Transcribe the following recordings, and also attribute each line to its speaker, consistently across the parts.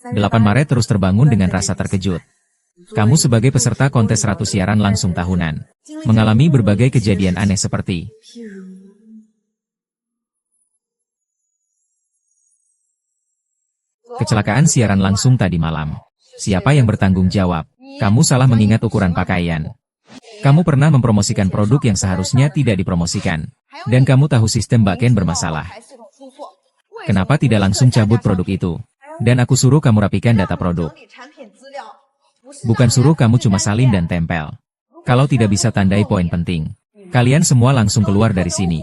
Speaker 1: 8 Maret terus terbangun dengan rasa terkejut. Kamu sebagai peserta kontes Ratu Siaran Langsung Tahunan, mengalami berbagai kejadian aneh seperti kecelakaan siaran langsung tadi malam. Siapa yang bertanggung jawab? Kamu salah mengingat ukuran pakaian. Kamu pernah mempromosikan produk yang seharusnya tidak dipromosikan. Dan kamu tahu sistem backend bermasalah. Kenapa tidak langsung cabut produk itu? Dan aku suruh kamu rapikan data produk. Bukan suruh kamu cuma salin dan tempel. Kalau tidak bisa tandai poin penting, kalian semua langsung keluar dari sini.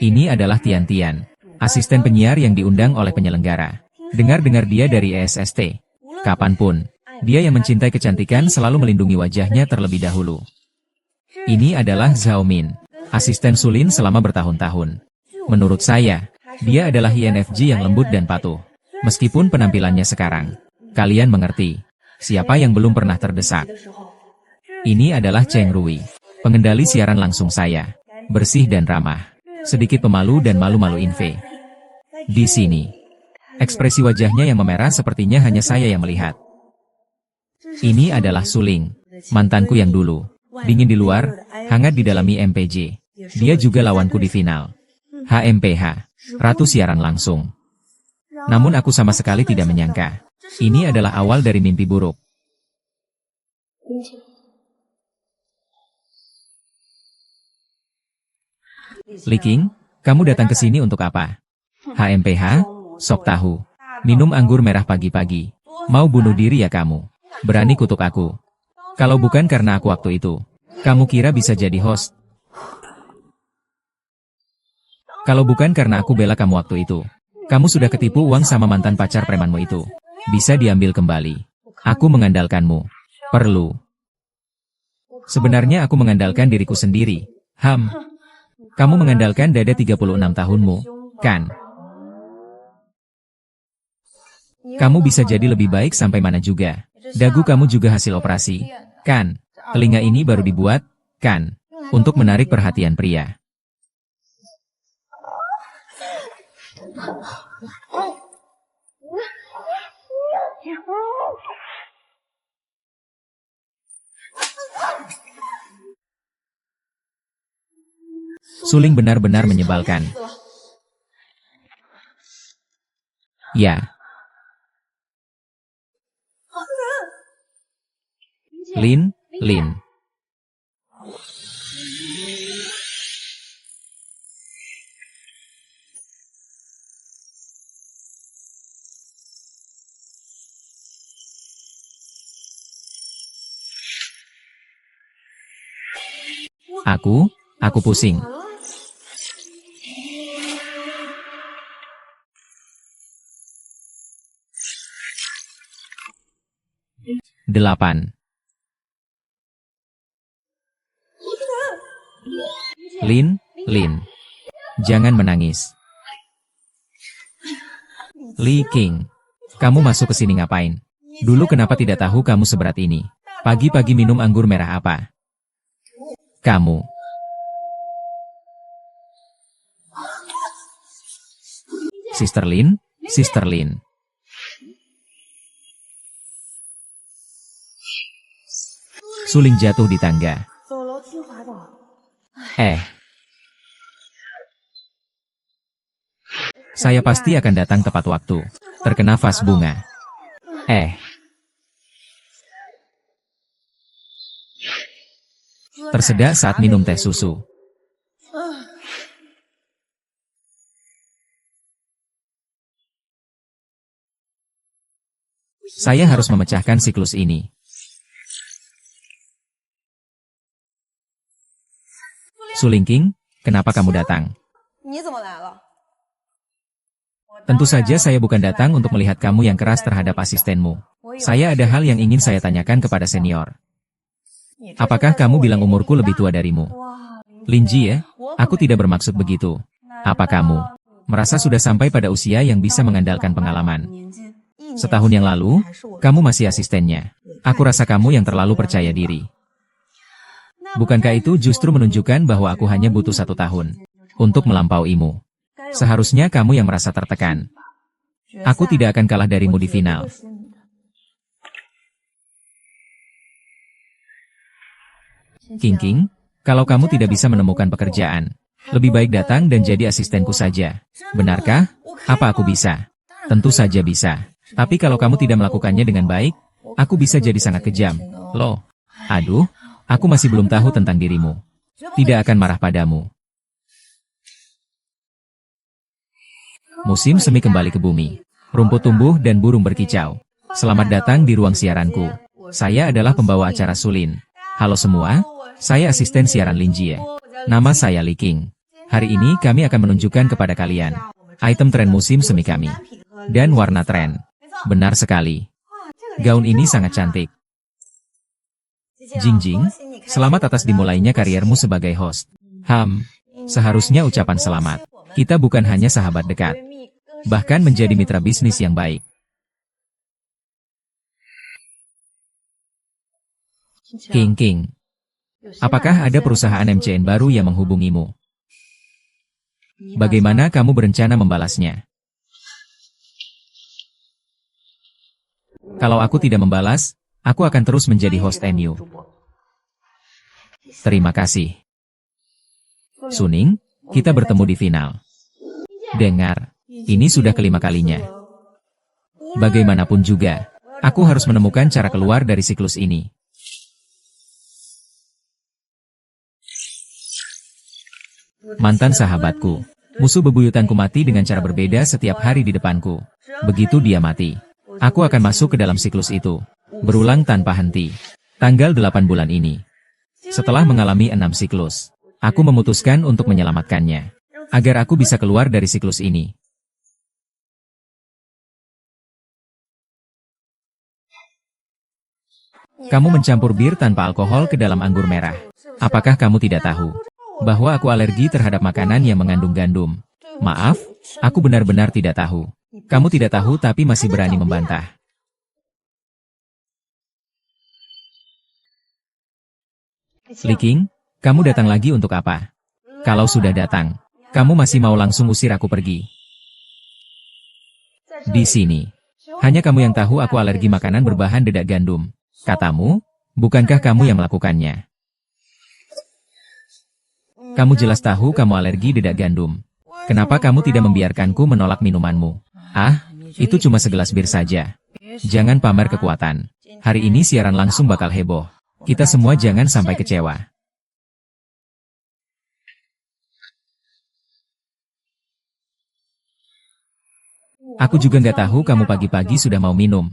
Speaker 1: Ini adalah Tian Tian, asisten penyiar yang diundang oleh penyelenggara. Dengar-dengar dia dari ESST. Kapanpun, dia yang mencintai kecantikan selalu melindungi wajahnya terlebih dahulu. Ini adalah Zhao Min, asisten Sulin selama bertahun-tahun. Menurut saya, dia adalah INFJ yang lembut dan patuh. Meskipun penampilannya sekarang, kalian mengerti, siapa yang belum pernah terdesak. Ini adalah Cheng Rui, pengendali siaran langsung saya. Bersih dan ramah. Sedikit pemalu dan malu-malu Inve. Di sini, ekspresi wajahnya yang memerah sepertinya hanya saya yang melihat. Ini adalah Suling, mantanku yang dulu. Dingin di luar, hangat di dalam IMPJ. Dia juga lawanku di final. HMPH, Ratu Siaran Langsung. Namun aku sama sekali tidak menyangka. Ini adalah awal dari mimpi buruk. Li King, kamu datang ke sini untuk apa? HMPH, sok tahu. Minum anggur merah pagi-pagi. Mau bunuh diri ya kamu? Berani kutuk aku. Kalau bukan karena aku waktu itu, kamu kira bisa jadi host? Kalau bukan karena aku bela kamu waktu itu, kamu sudah ketipu uang sama mantan pacar premanmu itu. Bisa diambil kembali. Aku mengandalkanmu. Perlu. Sebenarnya aku mengandalkan diriku sendiri. Kamu mengandalkan dada 36 tahunmu, kan? Kamu bisa jadi lebih baik sampai mana juga. Dagu kamu juga hasil operasi, kan? Telinga ini baru dibuat, kan? Untuk menarik perhatian pria. Suling benar-benar menyebalkan. Ya. Lin. Aku pusing. Delapan. Lin. Jangan menangis. Li King, kamu masuk ke sini ngapain? Dulu kenapa tidak tahu kamu seberat ini? Pagi-pagi minum anggur merah apa? Kamu. Sister Lin. Suling jatuh di tangga. Saya pasti akan datang tepat waktu. Terkena vas bunga. Tersedak saat minum teh susu. Saya harus memecahkan siklus ini. Suling King, kenapa kamu datang? Tentu saja saya bukan datang untuk melihat kamu yang keras terhadap asistenmu. Saya ada hal yang ingin saya tanyakan kepada senior. Apakah kamu bilang umurku lebih tua darimu? Linji ya, aku tidak bermaksud begitu. Apa kamu merasa sudah sampai pada usia yang bisa mengandalkan pengalaman? Setahun yang lalu, kamu masih asistennya. Aku rasa kamu yang terlalu percaya diri. Bukankah itu justru menunjukkan bahwa aku hanya butuh 1 tahun untuk melampauimu? Seharusnya kamu yang merasa tertekan. Aku tidak akan kalah darimu di final. King, kalau kamu tidak bisa menemukan pekerjaan, lebih baik datang dan jadi asistenku saja. Benarkah? Apa aku bisa? Tentu saja bisa. Tapi kalau kamu tidak melakukannya dengan baik, aku bisa jadi sangat kejam. Loh, aduh, aku masih belum tahu tentang dirimu. Tidak akan marah padamu. Musim semi kembali ke bumi. Rumput tumbuh dan burung berkicau. Selamat datang di ruang siaranku. Saya adalah pembawa acara Sulin. Halo semua, saya asisten siaran Lin Jie. Nama saya Li King. Hari ini kami akan menunjukkan kepada kalian item tren musim semi kami. Dan warna tren. Benar sekali. Gaun ini sangat cantik. Jingjing, selamat atas dimulainya kariermu sebagai host. Seharusnya ucapan selamat. Kita bukan hanya sahabat dekat, bahkan menjadi mitra bisnis yang baik. King, apakah ada perusahaan MCN baru yang menghubungimu? Bagaimana kamu berencana membalasnya? Kalau aku tidak membalas, aku akan terus menjadi host MU. Terima kasih. Suning, kita bertemu di final. Dengar, ini sudah kelima kalinya. Bagaimanapun juga, aku harus menemukan cara keluar dari siklus ini. Mantan sahabatku, musuh bebuyutanku mati dengan cara berbeda setiap hari di depanku. Begitu dia mati, aku akan masuk ke dalam siklus itu. Berulang tanpa henti. Tanggal 8 bulan ini. Setelah mengalami 6 siklus, aku memutuskan untuk menyelamatkannya. Agar aku bisa keluar dari siklus ini. Kamu mencampur bir tanpa alkohol ke dalam anggur merah. Apakah kamu tidak tahu bahwa aku alergi terhadap makanan yang mengandung gandum? Maaf, aku benar-benar tidak tahu. Kamu tidak tahu tapi masih berani membantah. Li King, kamu datang lagi untuk apa? Kalau sudah datang, kamu masih mau langsung usir aku pergi? Di sini, hanya kamu yang tahu aku alergi makanan berbahan dedak gandum. Katamu, bukankah kamu yang melakukannya? Kamu jelas tahu kamu alergi dedak gandum. Kenapa kamu tidak membiarkanku menolak minumanmu? Itu cuma segelas bir saja. Jangan pamer kekuatan. Hari ini siaran langsung bakal heboh. Kita semua jangan sampai kecewa. Aku juga nggak tahu kamu pagi-pagi sudah mau minum.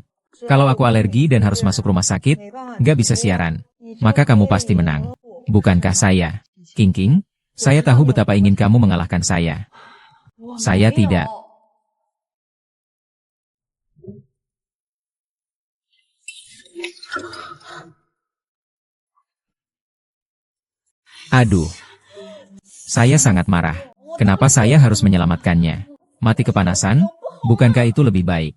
Speaker 1: Kalau aku alergi dan harus masuk rumah sakit, nggak bisa siaran. Maka kamu pasti menang. Bukankah saya? King, saya tahu betapa ingin kamu mengalahkan saya. Saya tidak. Aduh. Saya sangat marah. Kenapa saya harus menyelamatkannya? Mati kepanasan? Bukankah itu lebih baik?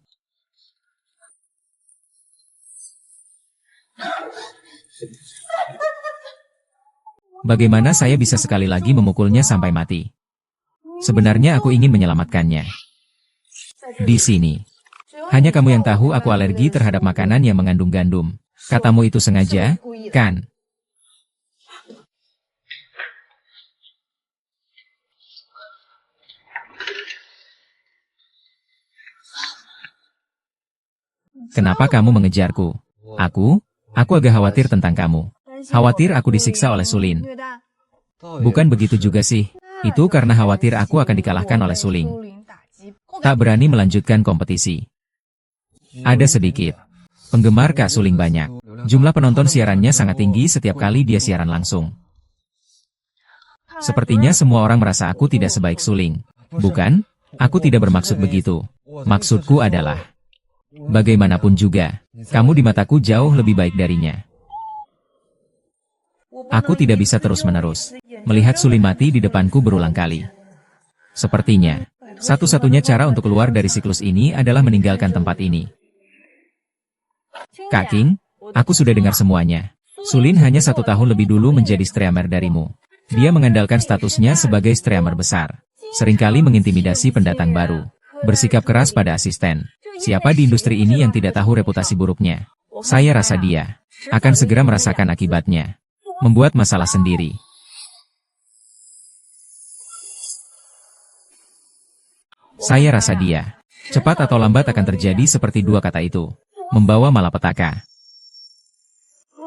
Speaker 1: Bagaimana saya bisa sekali lagi memukulnya sampai mati? Sebenarnya aku ingin menyelamatkannya. Di sini. Hanya kamu yang tahu aku alergi terhadap makanan yang mengandung gandum. Katamu itu sengaja, kan? Kenapa kamu mengejarku? Aku agak khawatir tentang kamu. Khawatir aku disiksa oleh Sulin. Bukan begitu juga sih. Itu karena khawatir aku akan dikalahkan oleh Suling. Tak berani melanjutkan kompetisi. Ada sedikit. Penggemar Kak Suling banyak. Jumlah penonton siarannya sangat tinggi setiap kali dia siaran langsung. Sepertinya semua orang merasa aku tidak sebaik Suling. Bukan? Aku tidak bermaksud begitu. Maksudku adalah, bagaimanapun juga, kamu di mataku jauh lebih baik darinya. Aku tidak bisa terus-menerus melihat Sulin mati di depanku berulang kali. Sepertinya, satu-satunya cara untuk keluar dari siklus ini adalah meninggalkan tempat ini. Kak King, aku sudah dengar semuanya. Sulin hanya 1 tahun lebih dulu menjadi streamer darimu. Dia mengandalkan statusnya sebagai streamer besar. Seringkali mengintimidasi pendatang baru. Bersikap keras pada asisten. Siapa di industri ini yang tidak tahu reputasi buruknya? Saya rasa dia akan segera merasakan akibatnya. Membuat masalah sendiri. Saya rasa dia cepat atau lambat akan terjadi seperti dua kata itu. Membawa malapetaka.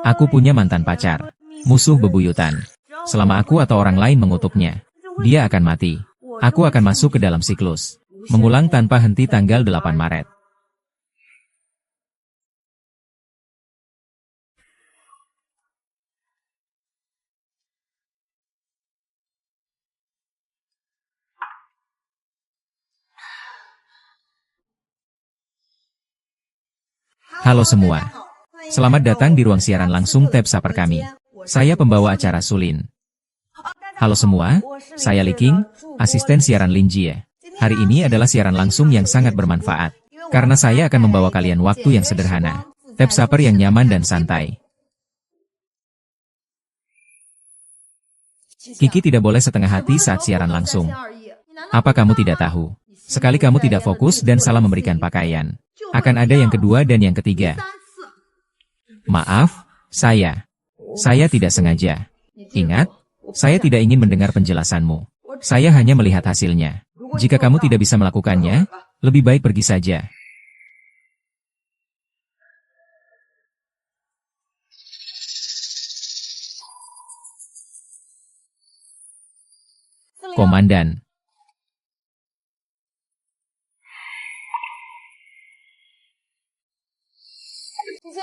Speaker 1: Aku punya mantan pacar. Musuh bebuyutan. Selama aku atau orang lain mengutuknya, dia akan mati. Aku akan masuk ke dalam siklus. Mengulang tanpa henti tanggal 8 Maret. Halo semua. Selamat datang di ruang siaran langsung Tab Saper kami. Saya pembawa acara Sulin. Halo semua, saya Li King, asisten siaran Lin Jie. Hari ini adalah siaran langsung yang sangat bermanfaat. Karena saya akan membawa kalian waktu yang sederhana. Tab Saper yang nyaman dan santai. Kiki tidak boleh setengah hati saat siaran langsung. Apa kamu tidak tahu? Sekali kamu tidak fokus dan salah memberikan pakaian, akan ada yang kedua dan yang ketiga. Maaf, saya tidak sengaja. Ingat, saya tidak ingin mendengar penjelasanmu. Saya hanya melihat hasilnya. Jika kamu tidak bisa melakukannya, lebih baik pergi saja. Komandan.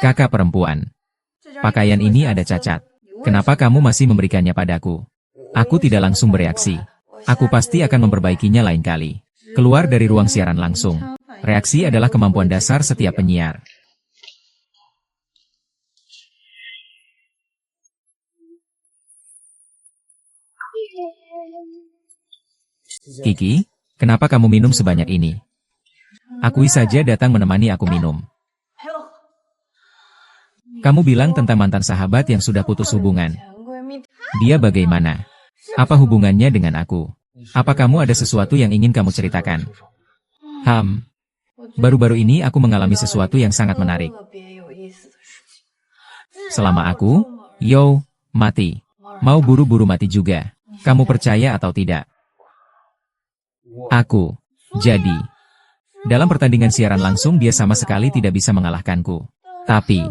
Speaker 1: Kakak perempuan. Pakaian ini ada cacat. Kenapa kamu masih memberikannya padaku? Aku tidak langsung bereaksi. Aku pasti akan memperbaikinya lain kali. Keluar dari ruang siaran langsung. Reaksi adalah kemampuan dasar setiap penyiar. Kiki, kenapa kamu minum sebanyak ini? Akui saja datang menemani aku minum. Kamu bilang tentang mantan sahabat yang sudah putus hubungan. Dia bagaimana? Apa hubungannya dengan aku? Apa kamu ada sesuatu yang ingin kamu ceritakan? Baru-baru ini aku mengalami sesuatu yang sangat menarik. Selama aku, mati. Mau buru-buru mati juga. Kamu percaya atau tidak? Aku. Jadi, dalam pertandingan siaran langsung dia sama sekali tidak bisa mengalahkanku. Tapi,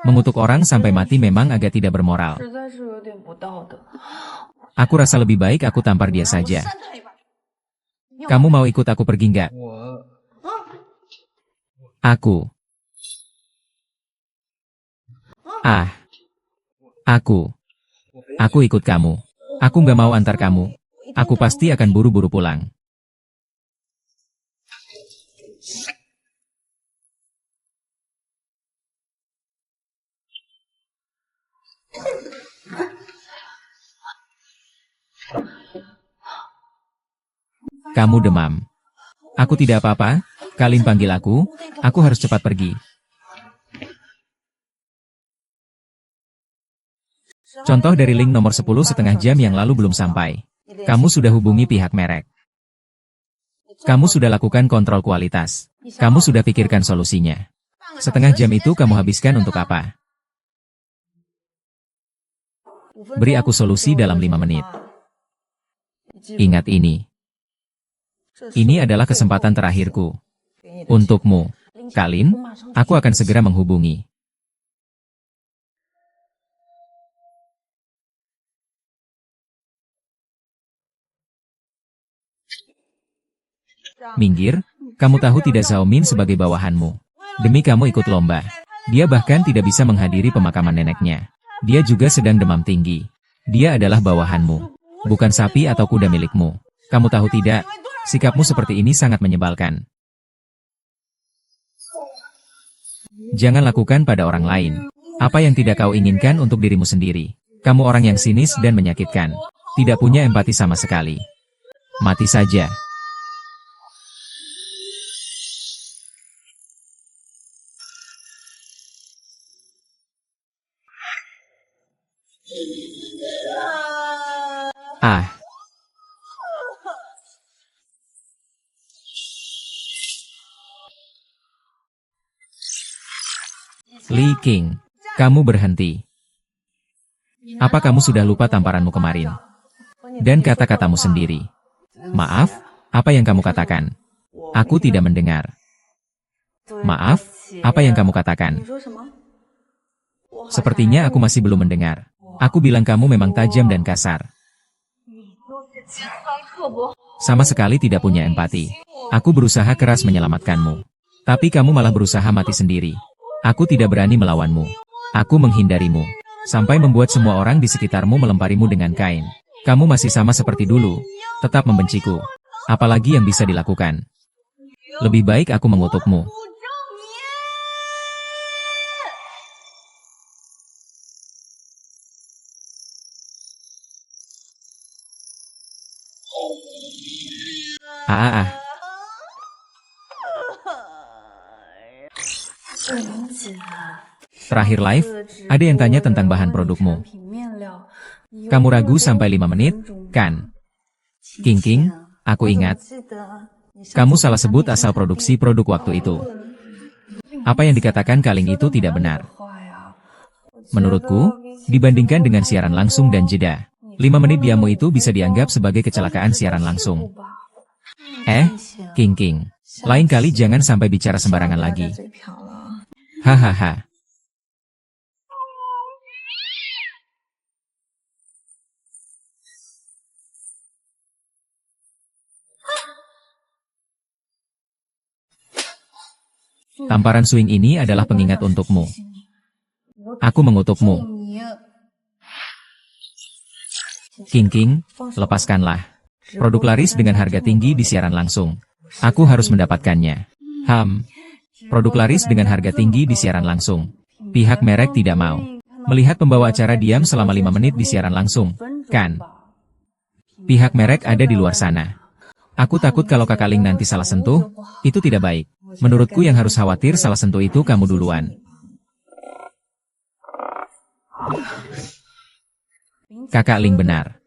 Speaker 1: mengutuk orang sampai mati memang agak tidak bermoral. Aku rasa lebih baik aku tampar dia saja. Kamu mau ikut aku pergi nggak? Aku. Aku ikut kamu. Aku nggak mau antar kamu. Aku pasti akan buru-buru pulang. Kamu demam. Aku tidak apa-apa, Kalin panggil aku harus cepat pergi. Contoh dari link nomor 10 setengah jam yang lalu belum sampai. Kamu sudah hubungi pihak merek. Kamu sudah lakukan kontrol kualitas. Kamu sudah pikirkan solusinya. Setengah jam itu kamu habiskan untuk apa? Beri aku solusi dalam 5 menit. Ingat ini. Ini adalah kesempatan terakhirku. Untukmu, Kalin, aku akan segera menghubungi. Minggir, kamu tahu tidak Xiaomin sebagai bawahanmu. Demi kamu ikut lomba. Dia bahkan tidak bisa menghadiri pemakaman neneknya. Dia juga sedang demam tinggi. Dia adalah bawahanmu. Bukan sapi atau kuda milikmu. Kamu tahu tidak? Sikapmu seperti ini sangat menyebalkan. Jangan lakukan pada orang lain apa yang tidak kau inginkan untuk dirimu sendiri. Kamu orang yang sinis dan menyakitkan. Tidak punya empati sama sekali. Mati saja. Li King, kamu berhenti. Apa kamu sudah lupa tamparanmu kemarin? Dan kata-katamu sendiri. Maaf, apa yang kamu katakan? Aku tidak mendengar. Maaf, apa yang kamu katakan? Sepertinya aku masih belum mendengar. Aku bilang kamu memang tajam dan kasar. Sama sekali tidak punya empati. Aku berusaha keras menyelamatkanmu. Tapi kamu malah berusaha mati sendiri. Aku tidak berani melawanmu. Aku menghindarimu. Sampai membuat semua orang di sekitarmu melemparimu dengan kain. Kamu masih sama seperti dulu. Tetap membenciku. Apalagi yang bisa dilakukan? Lebih baik aku mengutukmu. Ah. Terakhir live, ada yang tanya tentang bahan produkmu. Kamu ragu sampai 5 menit, kan? King, aku ingat. Kamu salah sebut asal produksi produk waktu itu. Apa yang dikatakan Kaling itu tidak benar. Menurutku, dibandingkan dengan siaran langsung dan jeda, 5 menit diammu itu bisa dianggap sebagai kecelakaan siaran langsung. King, lain kali jangan sampai bicara sembarangan lagi. Hahaha. Tamparan swing ini adalah pengingat untukmu. Aku mengutukmu. King, lepaskanlah. Produk laris dengan harga tinggi di siaran langsung. Aku harus mendapatkannya. Produk laris dengan harga tinggi di siaran langsung. Pihak merek tidak mau. Melihat pembawa acara diam selama 5 menit di siaran langsung, kan? Pihak merek ada di luar sana. Aku takut kalau Kakak Ling nanti salah sentuh, itu tidak baik. Menurutku yang harus khawatir salah sentuh itu kamu duluan. Kakak Ling benar.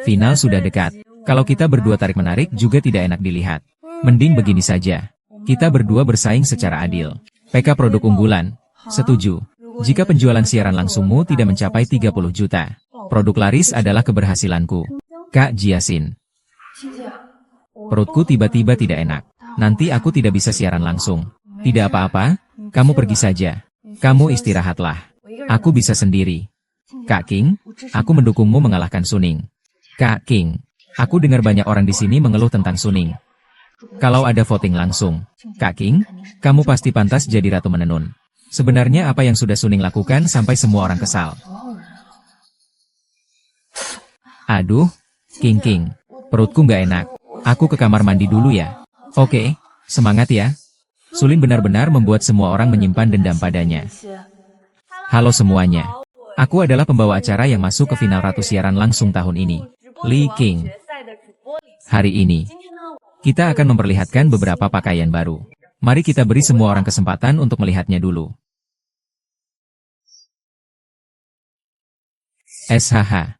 Speaker 1: Final sudah dekat. Kalau kita berdua tarik-menarik juga tidak enak dilihat. Mending begini saja. Kita berdua bersaing secara adil. PK produk unggulan. Setuju. Jika penjualan siaran langsungmu tidak mencapai 30 juta, produk laris adalah keberhasilanku. Kak Jiasin. Perutku tiba-tiba tidak enak. Nanti aku tidak bisa siaran langsung. Tidak apa-apa, kamu pergi saja. Kamu istirahatlah. Aku bisa sendiri. Kak King, aku mendukungmu mengalahkan Suning. Kak King, aku dengar banyak orang di sini mengeluh tentang Suning. Kalau ada voting langsung, Kak King, kamu pasti pantas jadi ratu menenun. Sebenarnya apa yang sudah Suning lakukan sampai semua orang kesal? Aduh, King, perutku nggak enak. Aku ke kamar mandi dulu ya. Oke, semangat ya. Sulin benar-benar membuat semua orang menyimpan dendam padanya. Halo semuanya. Aku adalah pembawa acara yang masuk ke final ratu siaran langsung tahun ini. Li King. Hari ini, kita akan memperlihatkan beberapa pakaian baru. Mari kita beri semua orang kesempatan untuk melihatnya dulu. SHH.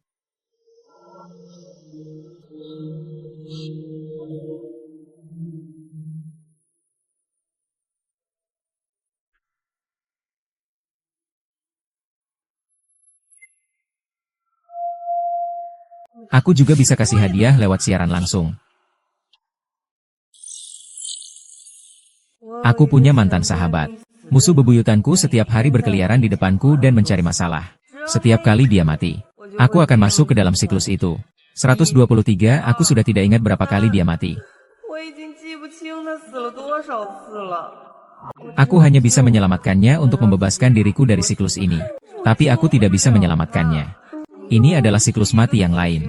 Speaker 1: Aku juga bisa kasih hadiah lewat siaran langsung. Aku punya mantan sahabat. Musuh bebuyutanku setiap hari berkeliaran di depanku dan mencari masalah. Setiap kali dia mati, aku akan masuk ke dalam siklus itu. 123, aku sudah tidak ingat berapa kali dia mati. Aku hanya bisa menyelamatkannya untuk membebaskan diriku dari siklus ini. Tapi aku tidak bisa menyelamatkannya. Ini adalah siklus mati yang lain.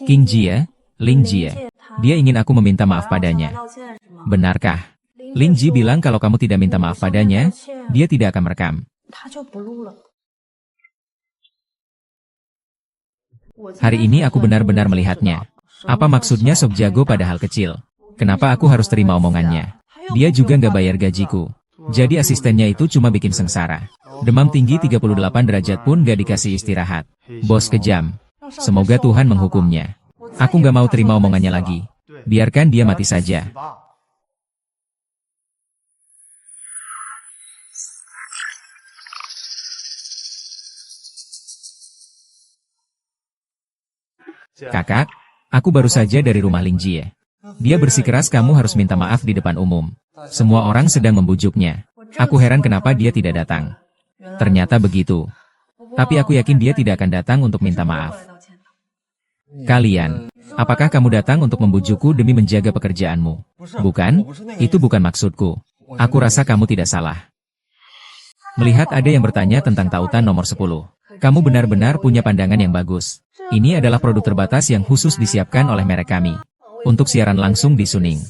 Speaker 1: King Jie, Ling Jie. Dia ingin aku meminta maaf padanya. Benarkah? Ling Jie bilang kalau kamu tidak minta maaf padanya, dia tidak akan merekam. Hari ini aku benar-benar melihatnya. Apa maksudnya sok jago pada hal kecil? Kenapa aku harus terima omongannya? Dia juga nggak bayar gajiku. Jadi asistennya itu cuma bikin sengsara. Demam tinggi 38 derajat pun gak dikasih istirahat. Bos kejam. Semoga Tuhan menghukumnya. Aku gak mau terima omongannya lagi. Biarkan dia mati saja. Kakak, aku baru saja dari rumah Ling Jie. Dia bersikeras kamu harus minta maaf di depan umum. Semua orang sedang membujuknya. Aku heran kenapa dia tidak datang. Ternyata begitu. Tapi aku yakin dia tidak akan datang untuk minta maaf. Kalian, apakah kamu datang untuk membujukku demi menjaga pekerjaanmu? Bukan? Itu bukan maksudku. Aku rasa kamu tidak salah. Melihat ada yang bertanya tentang tautan nomor 10. Kamu benar-benar punya pandangan yang bagus. Ini adalah produk terbatas yang khusus disiapkan oleh merek kami. Untuk siaran langsung di Suning.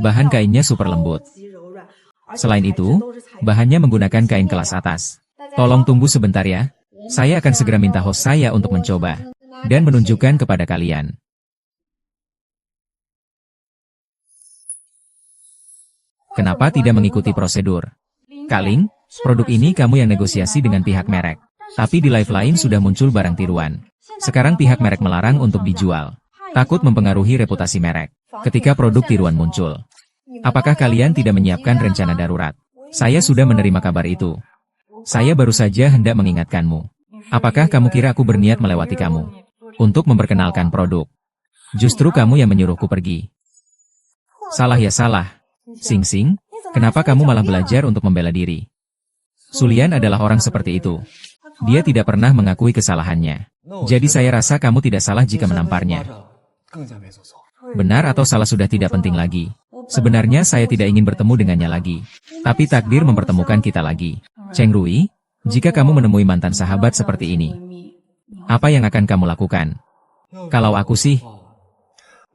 Speaker 1: Bahan kainnya super lembut. Selain itu, bahannya menggunakan kain kelas atas. Tolong tunggu sebentar ya. Saya akan segera minta host saya untuk mencoba. Dan menunjukkan kepada kalian. Kenapa tidak mengikuti prosedur? Kaling, produk ini kamu yang negosiasi dengan pihak merek. Tapi di live lain sudah muncul barang tiruan. Sekarang pihak merek melarang untuk dijual. Takut mempengaruhi reputasi merek. Ketika produk tiruan muncul. Apakah kalian tidak menyiapkan rencana darurat? Saya sudah menerima kabar itu. Saya baru saja hendak mengingatkanmu. Apakah kamu kira aku berniat melewati kamu? Untuk memperkenalkan produk. Justru kamu yang menyuruhku pergi. Salah ya salah. Sing Sing, kenapa kamu malah belajar untuk membela diri? Sulian adalah orang seperti itu. Dia tidak pernah mengakui kesalahannya. Jadi saya rasa kamu tidak salah jika menamparnya. Benar atau salah sudah tidak penting lagi. Sebenarnya saya tidak ingin bertemu dengannya lagi. Tapi takdir mempertemukan kita lagi. Cheng Rui, jika kamu menemui mantan sahabat seperti ini, apa yang akan kamu lakukan? Kalau aku sih,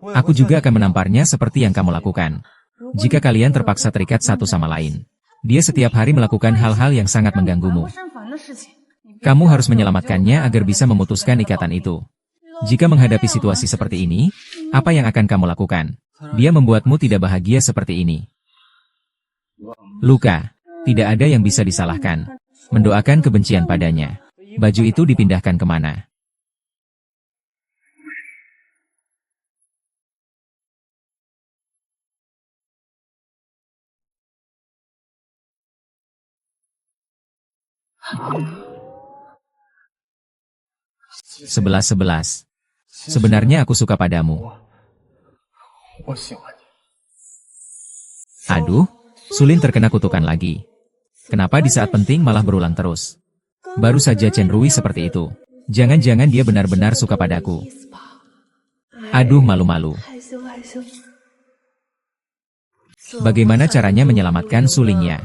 Speaker 1: aku juga akan menamparnya seperti yang kamu lakukan. Jika kalian terpaksa terikat satu sama lain, dia setiap hari melakukan hal-hal yang sangat mengganggumu. Kamu harus menyelamatkannya agar bisa memutuskan ikatan itu. Jika menghadapi situasi seperti ini, apa yang akan kamu lakukan? Dia membuatmu tidak bahagia seperti ini. Luka, tidak ada yang bisa disalahkan. Mendoakan kebencian padanya. Baju itu dipindahkan kemana? Sebelas. Sebenarnya aku suka padamu. Aduh, Sulin terkena kutukan lagi. Kenapa di saat penting malah berulang terus? Baru saja Chen Rui seperti itu. Jangan-jangan dia benar-benar suka padaku. Aduh, malu-malu. Bagaimana caranya menyelamatkan sulingnya?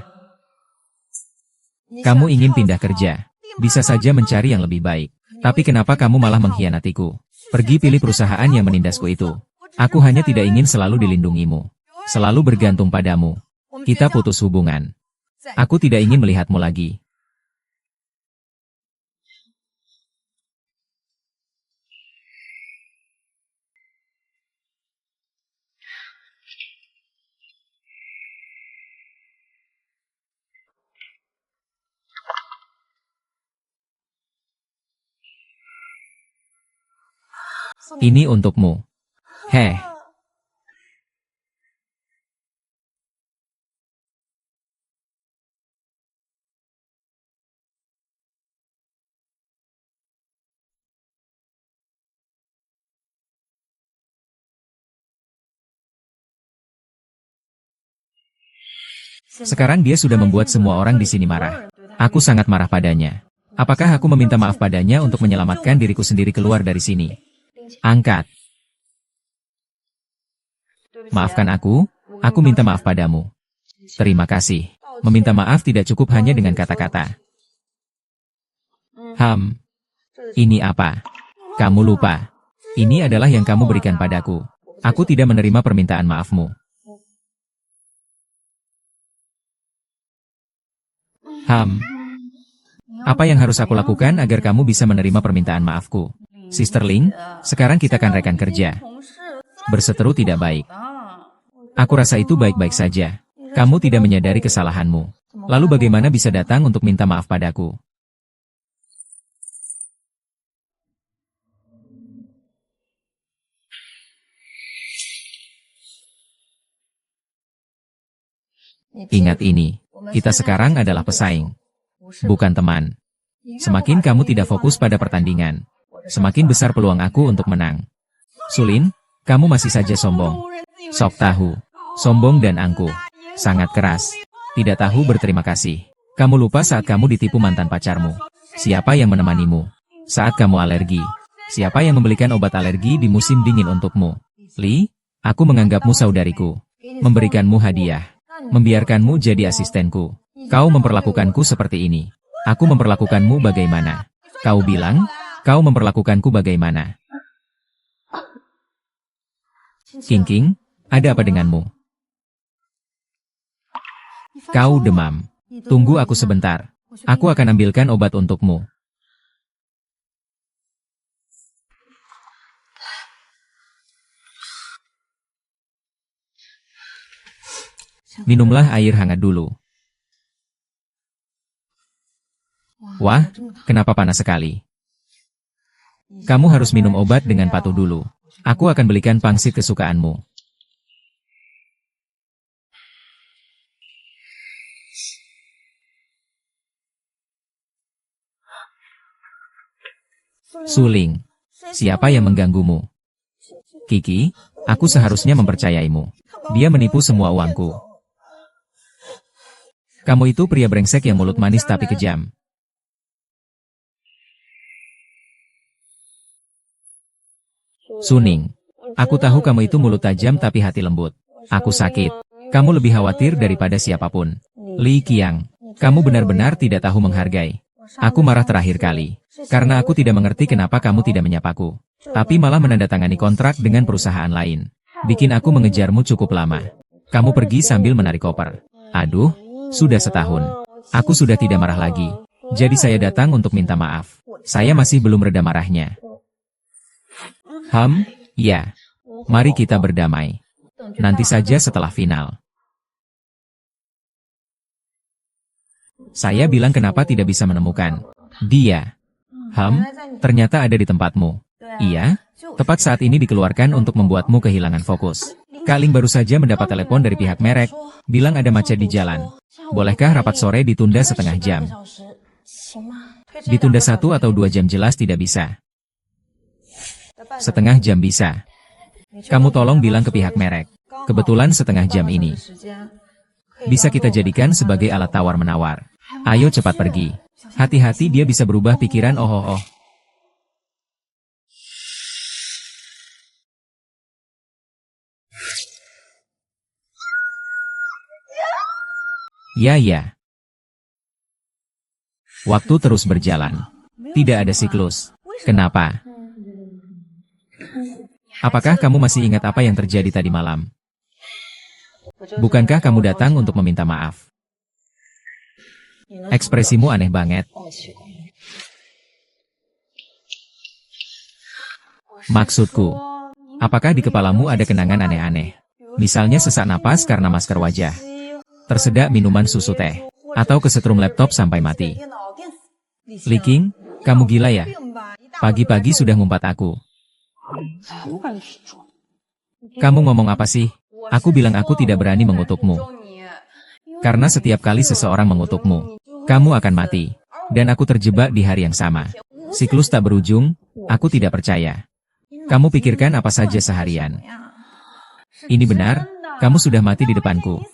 Speaker 1: Kamu ingin pindah kerja. Bisa saja mencari yang lebih baik. Tapi kenapa kamu malah mengkhianatiku? Pergi pilih perusahaan yang menindasku itu. Aku hanya tidak ingin selalu dilindungimu. Selalu bergantung padamu. Kita putus hubungan. Aku tidak ingin melihatmu lagi. Ini untukmu. Heh. Sekarang dia sudah membuat semua orang di sini marah. Aku sangat marah padanya. Apakah aku meminta maaf padanya untuk menyelamatkan diriku sendiri keluar dari sini? Angkat. Maafkan aku minta maaf padamu. Terima kasih. Meminta maaf tidak cukup hanya dengan kata-kata. Ini apa? Kamu lupa. Ini adalah yang kamu berikan padaku. Aku tidak menerima permintaan maafmu. Apa yang harus aku lakukan agar kamu bisa menerima permintaan maafku? Sister Ling, sekarang kita kan rekan kerja. Berseteru tidak baik. Aku rasa itu baik-baik saja. Kamu tidak menyadari kesalahanmu. Lalu bagaimana bisa datang untuk minta maaf padaku? Ingat ini, kita sekarang adalah pesaing, bukan teman. Semakin kamu tidak fokus pada pertandingan, semakin besar peluang aku untuk menang. Sulin, kamu masih saja sombong. Sok tahu. Sombong dan angkuh. Sangat keras. Tidak tahu berterima kasih. Kamu lupa saat kamu ditipu mantan pacarmu. Siapa yang menemanimu? Saat kamu alergi. Siapa yang membelikan obat alergi di musim dingin untukmu? Li, aku menganggapmu saudariku. Memberikanmu hadiah. Membiarkanmu jadi asistenku. Kau memperlakukanku seperti ini. Aku memperlakukanmu bagaimana? Kau bilang, kau memperlakukanku bagaimana? King, ada apa denganmu? Kau demam. Tunggu aku sebentar. Aku akan ambilkan obat untukmu. Minumlah air hangat dulu. Wah, kenapa panas sekali? Kamu harus minum obat dengan patuh dulu. Aku akan belikan pangsit kesukaanmu. Suling, siapa yang mengganggumu? Kiki, aku seharusnya mempercayaimu. Dia menipu semua uangku. Kamu itu pria brengsek yang mulut manis tapi kejam. Suning, aku tahu kamu itu mulut tajam tapi hati lembut. Aku sakit. Kamu lebih khawatir daripada siapapun. Li Qiang, kamu benar-benar tidak tahu menghargai. Aku marah terakhir kali. Karena aku tidak mengerti kenapa kamu tidak menyapaku. Tapi malah menandatangani kontrak dengan perusahaan lain. Bikin aku mengejarmu cukup lama. Kamu pergi sambil menarik koper. Aduh, sudah setahun. Aku sudah tidak marah lagi. Jadi saya datang untuk minta maaf. Saya masih belum reda marahnya. Ya. Mari kita berdamai. Nanti saja setelah final. Saya bilang kenapa tidak bisa menemukan dia. Ternyata ada di tempatmu. Iya, tepat saat ini dikeluarkan untuk membuatmu kehilangan fokus. Kaling baru saja mendapat telepon dari pihak merek, bilang ada macet di jalan. Bolehkah rapat sore ditunda setengah jam? Ditunda 1 atau 2 jam jelas tidak bisa. Setengah jam bisa. Kamu tolong bilang ke pihak merek. Kebetulan setengah jam ini bisa kita jadikan sebagai alat tawar-menawar. Ayo cepat pergi. Hati-hati dia bisa berubah pikiran. Oh. Ya. Waktu terus berjalan. Tidak ada siklus. Kenapa? Apakah kamu masih ingat apa yang terjadi tadi malam? Bukankah kamu datang untuk meminta maaf? Ekspresimu aneh banget. Maksudku, apakah di kepalamu ada kenangan aneh-aneh? Misalnya sesak napas karena masker wajah, tersedak minuman susu teh, atau kesetrum laptop sampai mati. Li King, kamu gila ya? Pagi-pagi sudah ngumpat aku. Kamu ngomong apa sih? Aku bilang aku tidak berani mengutukmu. Karena setiap kali seseorang mengutukmu, kamu akan mati. Dan aku terjebak di hari yang sama. Siklus tak berujung, aku tidak percaya. Kamu pikirkan apa saja seharian. Ini benar, kamu sudah mati di depanku.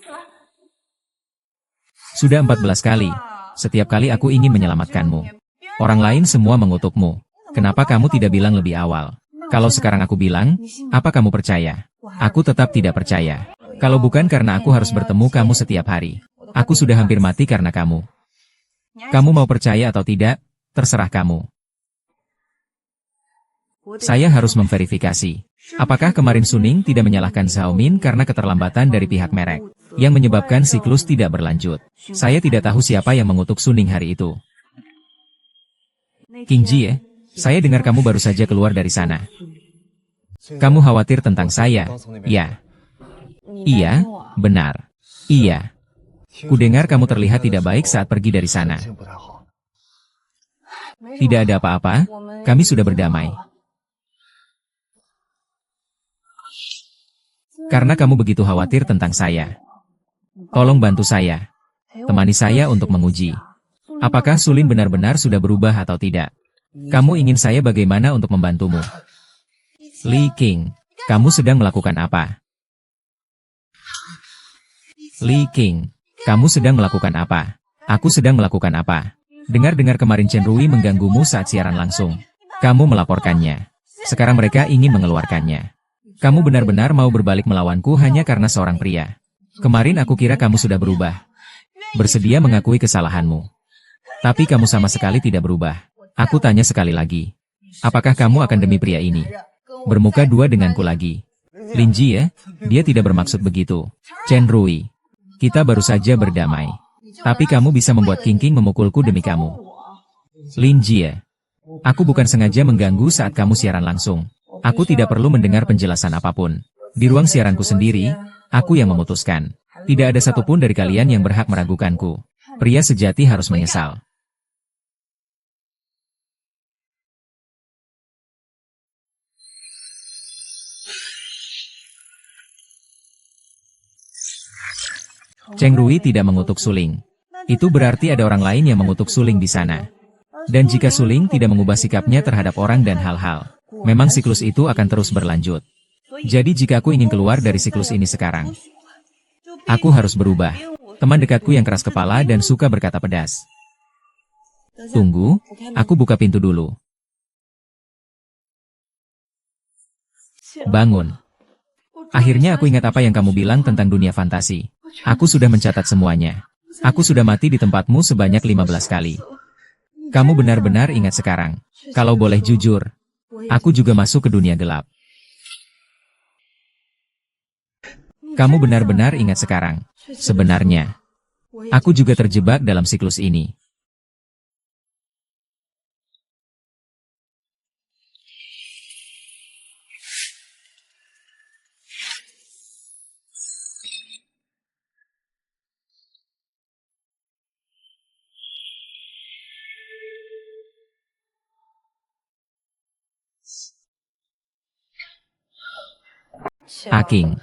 Speaker 1: Sudah 14 kali. Setiap kali aku ingin menyelamatkanmu. Orang lain semua mengutukmu. Kenapa kamu tidak bilang lebih awal? Kalau sekarang aku bilang, apa kamu percaya? Aku tetap tidak percaya. Kalau bukan karena aku harus bertemu kamu setiap hari. Aku sudah hampir mati karena kamu. Kamu mau percaya atau tidak, terserah kamu. Saya harus memverifikasi. Apakah kemarin Suning tidak menyalahkan Xiaomin karena keterlambatan dari pihak merek, yang menyebabkan siklus tidak berlanjut? Saya tidak tahu siapa yang mengutuk Suning hari itu. King Ji, saya dengar kamu baru saja keluar dari sana. Kamu khawatir tentang saya? Ya. Iya, benar. Iya. Kudengar kamu terlihat tidak baik saat pergi dari sana. Tidak ada apa-apa, kami sudah berdamai. Karena kamu begitu khawatir tentang saya. Tolong bantu saya. Temani saya untuk menguji. Apakah Sulin benar-benar sudah berubah atau tidak? Kamu ingin saya bagaimana untuk membantumu? Li Qing, kamu sedang melakukan apa? Li Qing, kamu sedang melakukan apa? Aku sedang melakukan apa? Dengar-dengar kemarin Chen Rui mengganggumu saat siaran langsung. Kamu melaporkannya. Sekarang mereka ingin mengeluarkannya. Kamu benar-benar mau berbalik melawanku hanya karena seorang pria. Kemarin aku kira kamu sudah berubah. Bersedia mengakui kesalahanmu. Tapi kamu sama sekali tidak berubah. Aku tanya sekali lagi. Apakah kamu akan demi pria ini bermuka dua denganku lagi? Lin Jie, dia tidak bermaksud begitu. Chen Rui, kita baru saja berdamai. Tapi kamu bisa membuat King King memukulku demi kamu. Lin Jie, aku bukan sengaja mengganggu saat kamu siaran langsung. Aku tidak perlu mendengar penjelasan apapun. Di ruang siaranku sendiri, aku yang memutuskan. Tidak ada satupun dari kalian yang berhak meragukanku. Pria sejati harus menyesal. Cheng Rui tidak mengutuk suling. Itu berarti ada orang lain yang mengutuk suling di sana. Dan jika suling tidak mengubah sikapnya terhadap orang dan hal-hal, memang siklus itu akan terus berlanjut. Jadi jika aku ingin keluar dari siklus ini sekarang, aku harus berubah. Teman dekatku yang keras kepala dan suka berkata pedas. Tunggu, aku buka pintu dulu. Bangun. Akhirnya aku ingat apa yang kamu bilang tentang dunia fantasi. Aku sudah mencatat semuanya. Aku sudah mati di tempatmu sebanyak 15 kali. Kamu benar-benar ingat sekarang. Kalau boleh jujur, aku juga masuk ke dunia gelap. Kamu benar-benar ingat sekarang. Sebenarnya, aku juga terjebak dalam siklus ini. Aking,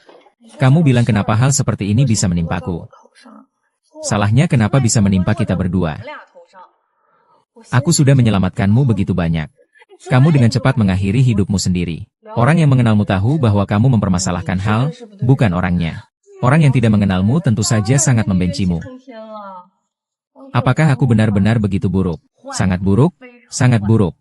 Speaker 1: kamu bilang kenapa hal seperti ini bisa menimpaku? Salahnya kenapa bisa menimpa kita berdua? Aku sudah menyelamatkanmu begitu banyak. Kamu dengan cepat mengakhiri hidupmu sendiri. Orang yang mengenalmu tahu bahwa kamu mempermasalahkan hal, bukan orangnya. Orang yang tidak mengenalmu tentu saja sangat membencimu. Apakah aku benar-benar begitu buruk? Sangat buruk? Sangat buruk.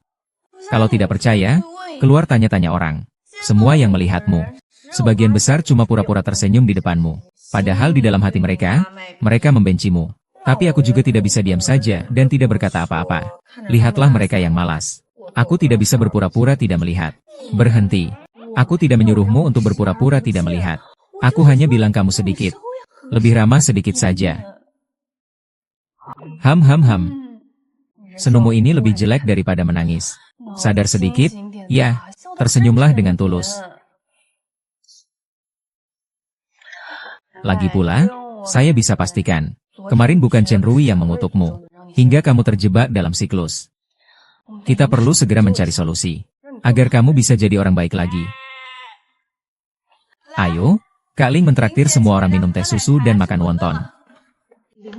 Speaker 1: Kalau tidak percaya, keluar tanya-tanya orang. Semua yang melihatmu, sebagian besar cuma pura-pura tersenyum di depanmu. Padahal di dalam hati mereka, mereka membencimu. Tapi aku juga tidak bisa diam saja dan tidak berkata apa-apa. Lihatlah mereka yang malas. Aku tidak bisa berpura-pura tidak melihat. Berhenti. Aku tidak menyuruhmu untuk berpura-pura tidak melihat. Aku hanya bilang kamu sedikit. Lebih ramah sedikit saja. Ham. Senyummu ini lebih jelek daripada menangis. Sadar sedikit? Ya, tersenyumlah dengan tulus. Lagi pula, saya bisa pastikan, kemarin bukan Chen Rui yang mengutukmu, hingga kamu terjebak dalam siklus. Kita perlu segera mencari solusi, agar kamu bisa jadi orang baik lagi. Ayo, Kak Ling mentraktir semua orang minum teh susu dan makan wonton.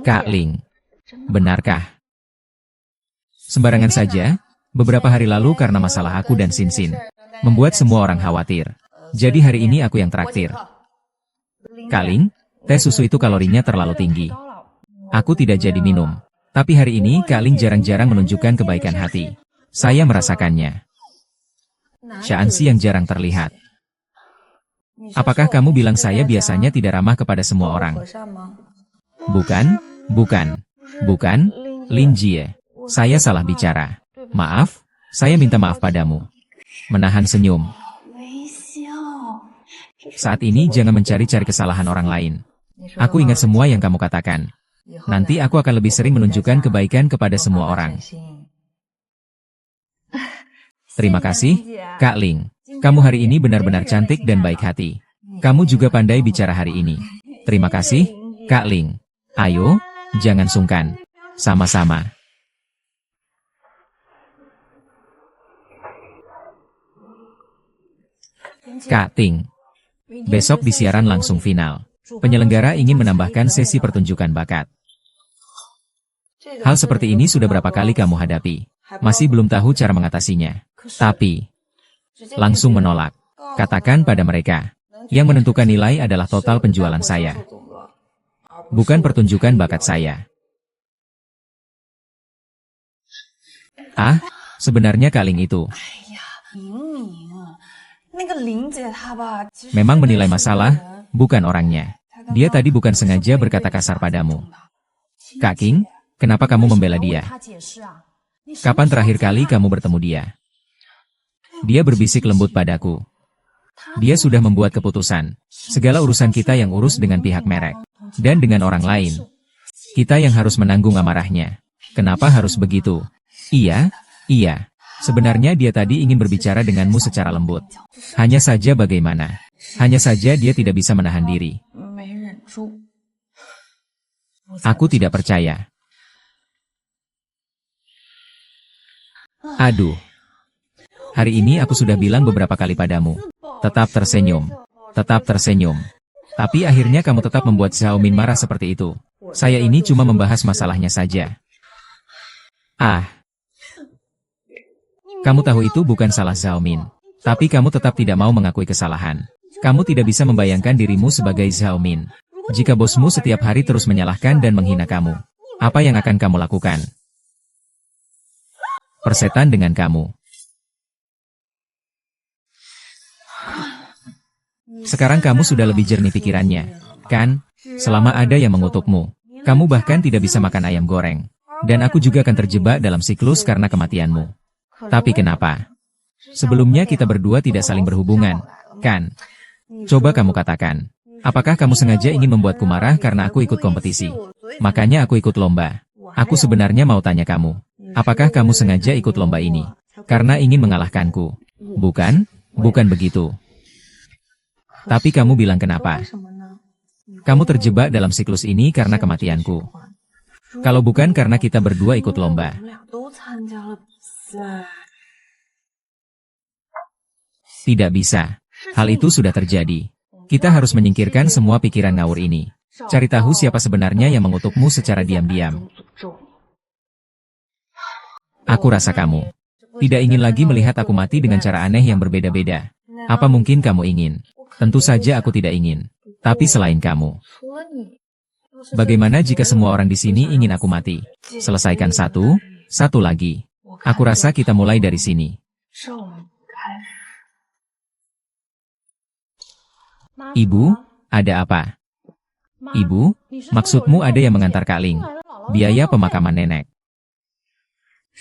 Speaker 1: Kak Ling, benarkah? Sembarangan saja, beberapa hari lalu karena masalah aku dan Sin, membuat semua orang khawatir. Jadi hari ini aku yang traktir. Kak Ling, teh susu itu kalorinya terlalu tinggi. Aku tidak jadi minum. Tapi hari ini Kak Ling jarang-jarang menunjukkan kebaikan hati. Saya merasakannya. Shanxi yang jarang terlihat. Apakah kamu bilang saya biasanya tidak ramah kepada semua orang? Bukan, Lin Jie. Saya salah bicara. Maaf, saya minta maaf padamu. Menahan senyum. Saat ini jangan mencari-cari kesalahan orang lain. Aku ingat semua yang kamu katakan. Nanti aku akan lebih sering menunjukkan kebaikan kepada semua orang. Terima kasih, Kak Ling. Kamu hari ini benar-benar cantik dan baik hati. Kamu juga pandai bicara hari ini. Terima kasih, Kak Ling. Ayo, jangan sungkan. Sama-sama. Kak Ting. Besok di siaran langsung final. Penyelenggara ingin menambahkan sesi pertunjukan bakat. Hal seperti ini sudah berapa kali kamu hadapi? masih belum tahu cara mengatasinya. Tapi, langsung menolak. Katakan pada mereka, yang menentukan nilai adalah total penjualan saya, bukan pertunjukan bakat saya. Ah, sebenarnya Kak Ling itu memang menilai masalah, bukan orangnya. Dia tadi bukan sengaja berkata kasar padamu. Kak King, kenapa kamu membela dia? Kapan terakhir kali kamu bertemu dia? Dia berbisik lembut padaku. Dia sudah membuat keputusan. Segala urusan kita yang urus dengan pihak merek. Dan dengan orang lain. Kita yang harus menanggung amarahnya. Kenapa harus begitu? Iya. Sebenarnya dia tadi ingin berbicara denganmu secara lembut. Hanya saja bagaimana? Hanya saja dia tidak bisa menahan diri. Aku tidak percaya. Aduh. Hari ini aku sudah bilang beberapa kali padamu. Tetap tersenyum. Tetap tersenyum. Tapi akhirnya kamu tetap membuat Xiaomin marah seperti itu. Saya ini cuma membahas masalahnya saja. Ah. Kamu tahu itu bukan salah Xiaomin. Tapi kamu tetap tidak mau mengakui kesalahan. Kamu tidak bisa membayangkan dirimu sebagai Xiaomin. Jika bosmu setiap hari terus menyalahkan dan menghina kamu, apa yang akan kamu lakukan? Persetan dengan kamu. Sekarang kamu sudah lebih jernih pikirannya, kan? Selama ada yang mengutukmu, kamu bahkan tidak bisa makan ayam goreng. Dan aku juga akan terjebak dalam siklus karena kematianmu. Tapi kenapa? Sebelumnya kita berdua tidak saling berhubungan, kan? Coba kamu katakan, apakah kamu sengaja ingin membuatku marah karena aku ikut kompetisi? Makanya aku ikut lomba. Aku sebenarnya mau tanya kamu, apakah kamu sengaja ikut lomba ini? Karena ingin mengalahkanku? Bukan? Bukan begitu. Tapi kamu bilang kenapa? Kamu terjebak dalam siklus ini karena kematianku. Kalau bukan karena kita berdua ikut lomba. Tidak bisa. Hal itu sudah terjadi. Kita harus menyingkirkan semua pikiran ngawur ini. Cari tahu siapa sebenarnya yang mengutukmu secara diam-diam. Aku rasa kamu tidak ingin lagi melihat aku mati dengan cara aneh yang berbeda-beda. Apa mungkin kamu ingin? Tentu saja aku tidak ingin. Tapi selain kamu, bagaimana jika semua orang di sini ingin aku mati? Selesaikan satu lagi. Aku rasa kita mulai dari sini. Ibu, ada apa? Ibu, maksudmu ada yang mengantar Kak Ling? Biaya pemakaman nenek.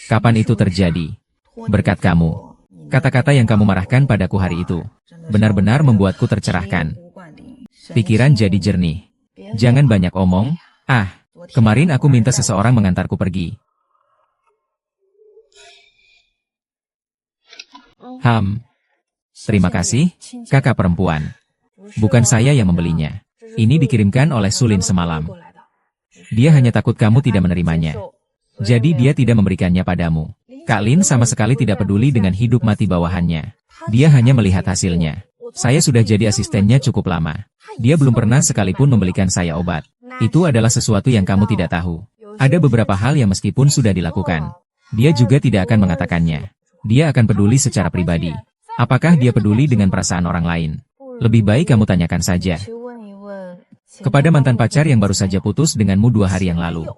Speaker 1: Kapan itu terjadi? Berkat kamu. Kata-kata yang kamu marahkan padaku hari itu benar-benar membuatku tercerahkan. Pikiran jadi jernih. Jangan banyak omong. Ah, kemarin aku minta seseorang mengantarku pergi. Terima kasih, kakak perempuan. Bukan saya yang membelinya. Ini dikirimkan oleh Sulin semalam. Dia hanya takut kamu tidak menerimanya. Jadi dia tidak memberikannya padamu. Kak Lin sama sekali tidak peduli dengan hidup mati bawahannya. Dia hanya melihat hasilnya. Saya sudah jadi asistennya cukup lama. Dia belum pernah sekalipun membelikan saya obat. Itu adalah sesuatu yang kamu tidak tahu. Ada beberapa hal yang meskipun sudah dilakukan, dia juga tidak akan mengatakannya. Dia akan peduli secara pribadi. Apakah dia peduli dengan perasaan orang lain? Lebih baik kamu tanyakan saja kepada mantan pacar yang baru saja putus denganmu 2 hari yang lalu.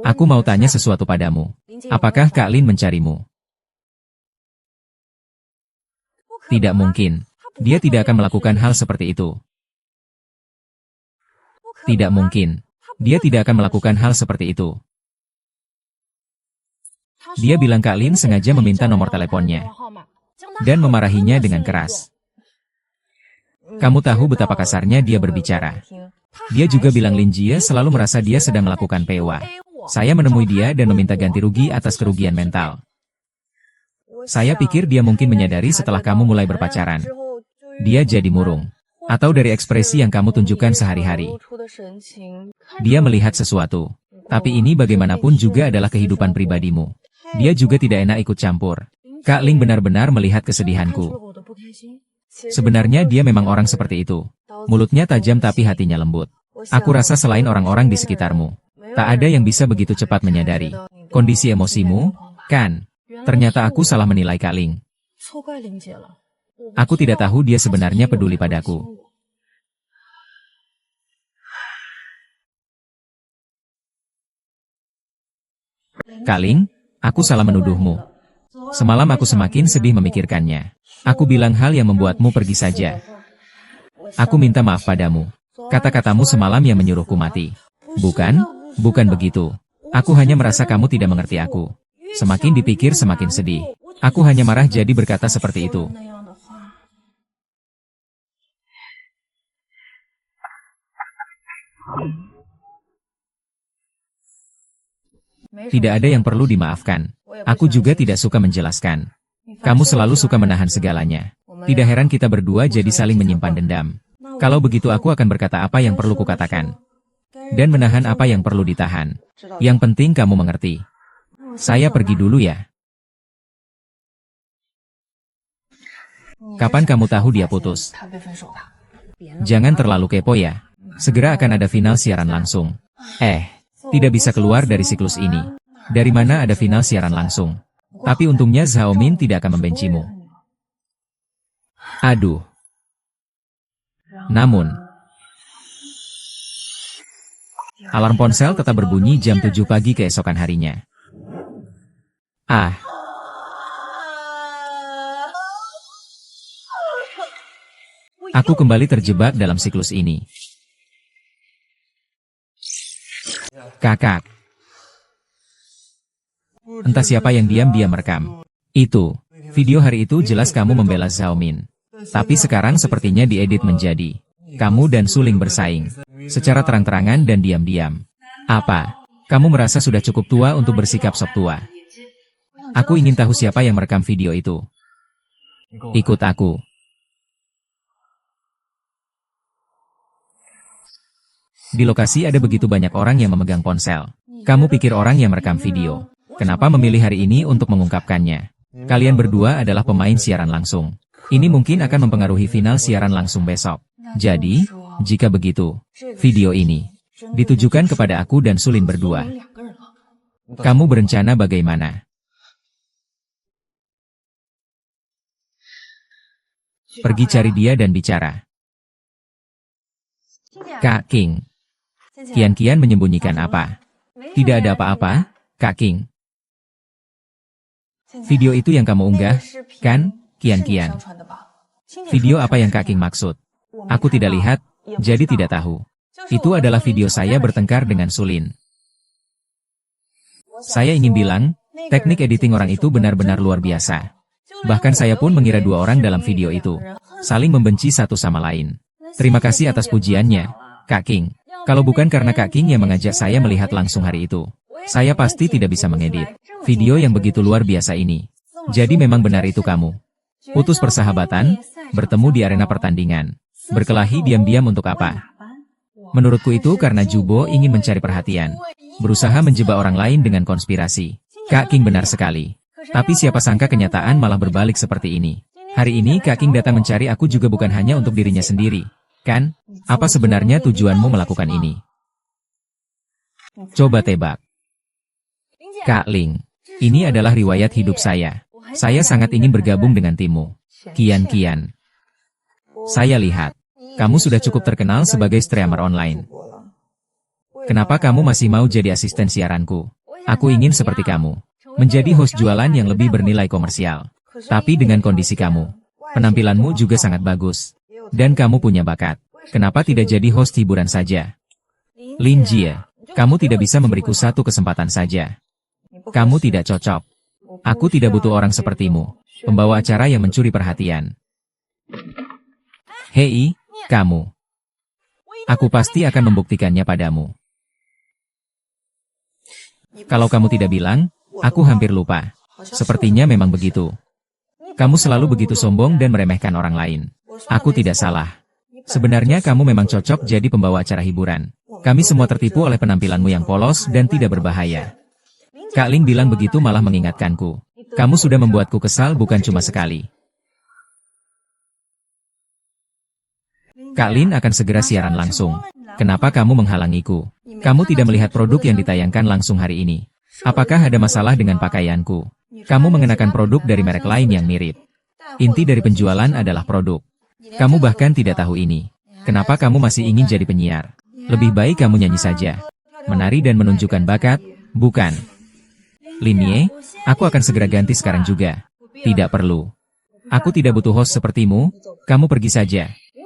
Speaker 1: Aku mau tanya sesuatu padamu. Apakah Kak Lin mencarimu? Tidak mungkin. Dia tidak akan melakukan hal seperti itu. Tidak mungkin. Dia tidak akan melakukan hal seperti itu. Dia bilang Kak Lin sengaja meminta nomor teleponnya dan memarahinya dengan keras. Kamu tahu betapa kasarnya dia berbicara. Dia juga bilang Lin Jie selalu merasa dia sedang melakukan PUA. Saya menemui dia dan meminta ganti rugi atas kerugian mental. Saya pikir dia mungkin menyadari setelah kamu mulai berpacaran. Dia jadi murung. Atau dari ekspresi yang kamu tunjukkan sehari-hari. Dia melihat sesuatu. Tapi ini bagaimanapun juga adalah kehidupan pribadimu. Dia juga tidak enak ikut campur. Kak Ling benar-benar melihat kesedihanku. Sebenarnya dia memang orang seperti itu. Mulutnya tajam tapi hatinya lembut. Aku rasa selain orang-orang di sekitarmu, Tak ada yang bisa begitu cepat menyadari kondisi emosimu, kan? Ternyata aku salah menilai Kak Ling. Aku tidak tahu dia sebenarnya peduli padaku. Kak Ling, aku salah menuduhmu. Semalam aku semakin sedih memikirkannya. Aku bilang hal yang membuatmu pergi saja. Aku minta maaf padamu. Kata-katamu semalam yang menyuruhku mati. Bukan? Bukan begitu. Aku hanya merasa kamu tidak mengerti aku. Semakin dipikir semakin sedih. Aku hanya marah jadi berkata seperti itu. Tidak ada yang perlu dimaafkan. Aku juga tidak suka menjelaskan. Kamu selalu suka menahan segalanya. Tidak heran kita berdua jadi saling menyimpan dendam. Kalau begitu aku akan berkata apa yang perlu kukatakan. Dan menahan apa yang perlu ditahan. Yang penting kamu mengerti. Saya pergi dulu ya. Kapan kamu tahu dia putus? Jangan terlalu kepo ya. Segera akan ada final siaran langsung. Tidak bisa keluar dari siklus ini. Dari mana ada final siaran langsung? Tapi untungnya Zhao Min tidak akan membencimu. Aduh. Namun, alarm ponsel tetap berbunyi jam 7 pagi keesokan harinya. Aku kembali terjebak dalam siklus ini. Kakak. Entah siapa yang diam-diam merekam. Itu. Video hari itu jelas kamu membela Zhao Min. Tapi sekarang sepertinya diedit menjadi kamu dan Suling bersaing. Secara terang-terangan dan diam-diam. Apa? Kamu merasa sudah cukup tua untuk bersikap sok tua? Aku ingin tahu siapa yang merekam video itu. Ikut aku. Di lokasi ada begitu banyak orang yang memegang ponsel. Kamu pikir orang yang merekam video. Kenapa memilih hari ini untuk mengungkapkannya? Kalian berdua adalah pemain siaran langsung. Ini mungkin akan mempengaruhi final siaran langsung besok. Jadi, jika begitu, video ini ditujukan kepada aku dan Sulin berdua. Kamu berencana bagaimana? Pergi cari dia dan bicara. Kak King. Kian-kian menyembunyikan apa? Tidak ada apa-apa, Kak King. Video itu yang kamu unggah, kan, Kian-kian? Video apa yang Kak King maksud? Aku tidak lihat, jadi tidak tahu. Itu adalah video saya bertengkar dengan Sulin. Saya ingin bilang, teknik editing orang itu benar-benar luar biasa. Bahkan saya pun mengira dua orang dalam video itu saling membenci satu sama lain. Terima kasih atas pujiannya, Kak King. Kalau bukan karena Kak King yang mengajak saya melihat langsung hari itu, saya pasti tidak bisa mengedit video yang begitu luar biasa ini. Jadi memang benar itu kamu. Putus persahabatan, bertemu di arena pertandingan, berkelahi diam-diam untuk apa? Menurutku itu karena Jubo ingin mencari perhatian, berusaha menjebak orang lain dengan konspirasi. Kak King benar sekali. Tapi siapa sangka kenyataan malah berbalik seperti ini. Hari ini Kak King datang mencari aku juga bukan hanya untuk dirinya sendiri. Kan? Apa sebenarnya tujuanmu melakukan ini? Coba tebak. Kak Ling, ini adalah riwayat hidup saya. Saya sangat ingin bergabung dengan timmu. Kian-kian. Saya lihat, kamu sudah cukup terkenal sebagai streamer online. Kenapa kamu masih mau jadi asisten siaranku? Aku ingin seperti kamu. Menjadi host jualan yang lebih bernilai komersial. Tapi dengan kondisi kamu, penampilanmu juga sangat bagus. Dan kamu punya bakat. Kenapa tidak jadi host hiburan saja? Lin Jie, kamu tidak bisa memberiku satu kesempatan saja. Kamu tidak cocok. Aku tidak butuh orang sepertimu, pembawa acara yang mencuri perhatian. Hei, kamu. Aku pasti akan membuktikannya padamu. Kalau kamu tidak bilang, aku hampir lupa. Sepertinya memang begitu. Kamu selalu begitu sombong dan meremehkan orang lain. Aku tidak salah. Sebenarnya kamu memang cocok jadi pembawa acara hiburan. Kami semua tertipu oleh penampilanmu yang polos dan tidak berbahaya. Kak Ling bilang begitu malah mengingatkanku. Kamu sudah membuatku kesal bukan cuma sekali. Kak Lin akan segera siaran langsung. Kenapa kamu menghalangiku? Kamu tidak melihat produk yang ditayangkan langsung hari ini. Apakah ada masalah dengan pakaianku? Kamu mengenakan produk dari merek lain yang mirip. Inti dari penjualan adalah produk. Kamu bahkan tidak tahu ini. Kenapa kamu masih ingin jadi penyiar? Lebih baik kamu nyanyi saja. Menari dan menunjukkan bakat, bukan. Linie, aku akan segera ganti sekarang juga. Tidak perlu. Aku tidak butuh host sepertimu, kamu pergi saja.